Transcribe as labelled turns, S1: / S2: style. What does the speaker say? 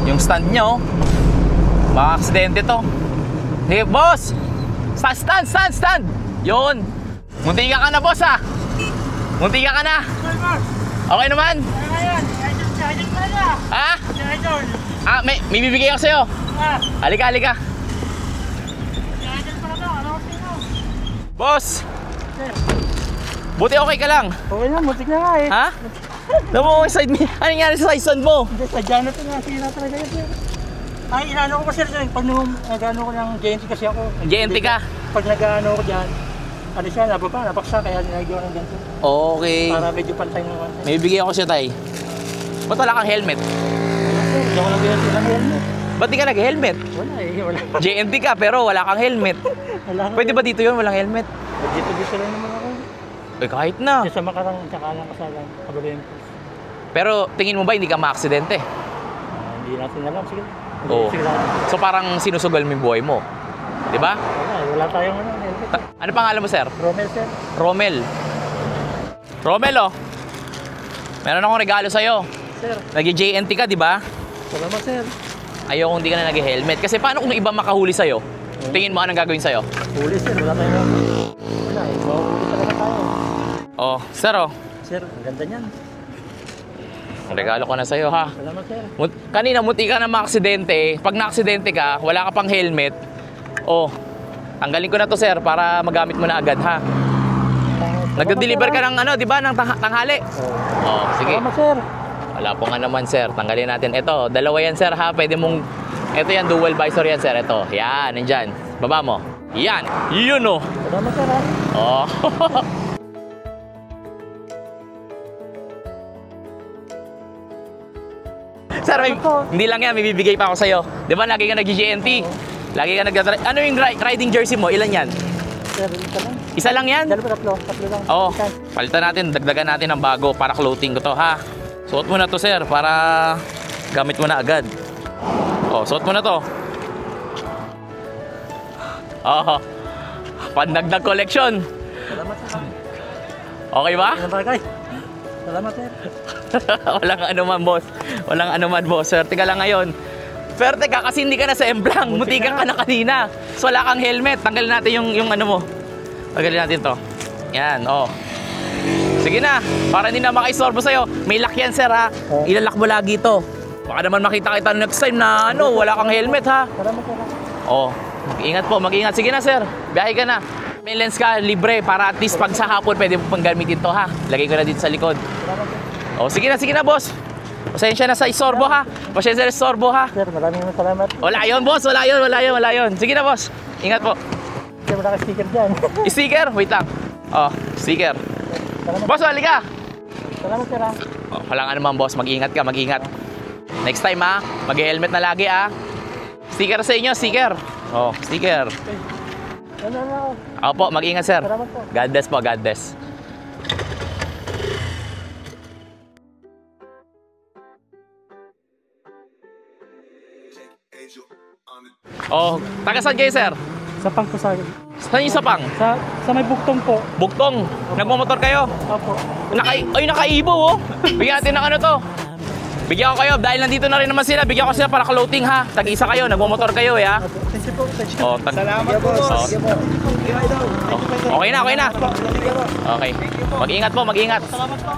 S1: Yung stand nyo, baka aksidente to. Hey, boss! Stand! Yun. Muntika ka na, boss, ha? Muntika ka na. Okay naman? Ha? Ah, may bibigay ako sa'yo. Halika. Boss! Buti okay ka lang.
S2: Okay lang, mutik na nga eh.
S1: Ha? Namu yung side mirror. Ano nangyari sa side stand mo?
S2: Hindi, sadya na ito nga. Sige na talaga yan, sir. Ay, inaano ko pa, sir. Pag nag-ano ko ng JNT kasi ako.
S1: JNT ka?
S2: Pag nag-ano ko dyan, ano siya, napaksa, kaya nilagyan ko ng ganito.
S1: Okay.
S2: Para medyo pantay ng konti.
S1: May bibigay ako siya, tay. Ba't wala kang helmet?
S2: Wala, sir. Hindi ako nag-JNT ng helmet.
S1: Ba't di ka nag-helmet?
S2: Wala eh, wala.
S1: JNT ka pero wala kang helmet.
S2: Wala.
S1: Pwede ba dito yun? Walang helmet?
S2: Dito lang naman ako.
S1: Eh, kahit na.
S2: Sa makarang, tsaka lang kasalan, kabalayan ko.
S1: Pero tingin mo ba hindi ka ma-aksidente?
S2: Hindi natin alam, sige.
S1: Oo.
S2: Sige lang.
S1: So parang sinusugal mo yung buhay mo. Di ba?
S2: Wala tayong helmet.
S1: Ano pangalan mo, sir?
S2: Romel, sir.
S1: Romel, oh. Meron akong regalo sa'yo.
S2: Sir.
S1: Nag-JNT ka, di ba?
S2: Salamat, sir.
S1: Ayoko hindi ka na nag-helmet. Kasi paano kung iba makahuli sa'yo? Tingin mo anong gagawin sa'yo?
S2: Huli, sir. Wala tayong wala eh. Mahuli talaga tayo.
S1: Oh, sir, oh.
S2: Sir, ang ganda niyan.
S1: Regalo ko na sa'yo, ha?
S2: Salamat, sir.
S1: Kanina, munti ka na ma-aksidente. Pag na-aksidente ka, wala ka pang helmet. Oh, tanggalin ko na to, sir, para magamit mo na agad, ha? Nagde-deliver ka ng ano, di ba? Ng tanghali. Oh, sige.
S2: Salamat, sir.
S1: Wala po nga naman, sir. Tanggalin natin. Ito, dalawa yan, sir, ha? Pwede mong... Ito yan, dual visor yan, sir. Ito. Yan, nandyan. Baba mo. Yan. Yun, oh.
S2: Salamat, sir, ha?
S1: Oh. Sir, hindi lang yan. May bibigay pa ako sa'yo. Di ba, lagi ka nag-GNT? Lagi ka nag-drive. Ano yung riding jersey mo? Ilan yan?
S2: Sir, isa lang.
S1: Isa lang yan?
S2: Tatlo lang.
S1: Oo. Palitan natin, dagdagan natin ng bago para clothing ko to, ha? Suot mo na to, sir, para gamit mo na agad. Oh, suot mo na to. Oh, pandagdag collection.
S2: Salamat, sir.
S1: Okay ba?
S2: Salamat, sir.
S1: Walang anuman, boss. Walang anuman, boss. Swerte ka lang ngayon. Swerte ka kasi hindi ka na sa Emblang. Mutikan ka na kanina. So wala kang helmet. Tanggalin natin yung ano mo. Tanggalin natin to. Yan, oh. Sige na, para hindi na makaistorbo sa'yo. May lock yan, sir, ha? Ilalak mo lagi to. Baka naman makita kita next time na ano, wala kang helmet, ha?
S2: Salamat, sir.
S1: Oh, mag-ingat po, mag-ingat. Sige na, sir. Biyahe ka na. May lens ka, libre, para at least pag sa hapon, pwede mo pang gamitin to, ha? Lagay ko na dito sa likod. Oh, sige na, boss. Pasensya na sa istorbo, ha? Pasensya na sa istorbo, ha?
S2: Sir, maraming salamat.
S1: Wala yun, boss. Wala yun. Sige na, boss. Ingat po.
S2: Sir, wala ka sticker dyan.
S1: Sticker? Wait lang. Oh, sticker.
S2: Salamat.
S1: Boss, halika.
S2: Salamat, sir, ha?
S1: Oh, walang ano man, boss. Mag-ingat ka, mag-ingat. Next time, ha? Mag-helmet na lagi, ha? Sticker sa inyo, sticker. Oh, sticker.
S2: Ano?
S1: Opo, mag-ingat, sir.
S2: Salamat po.
S1: God bless po, God bless. Oh, taga saan kayo, sir?
S2: Sapang po sa akin.
S1: Saan yung sapang?
S2: Sa may buktong po.
S1: Buktong. Nagmamotor kayo?
S2: Opo.
S1: Naka-ibo, oh. Bigyan natin ng ano to. Bigyan ko kayo, dahil nandito na rin naman sila, bigyan ko sila para clothing, ha? Tag-isa kayo, nagmamotor kayo, ya?
S2: Thank you po.
S1: Oh,
S2: Salamat po, boss.
S1: Okay na. Okay. Mag-ingat po, mag-ingat.
S2: Salamat po.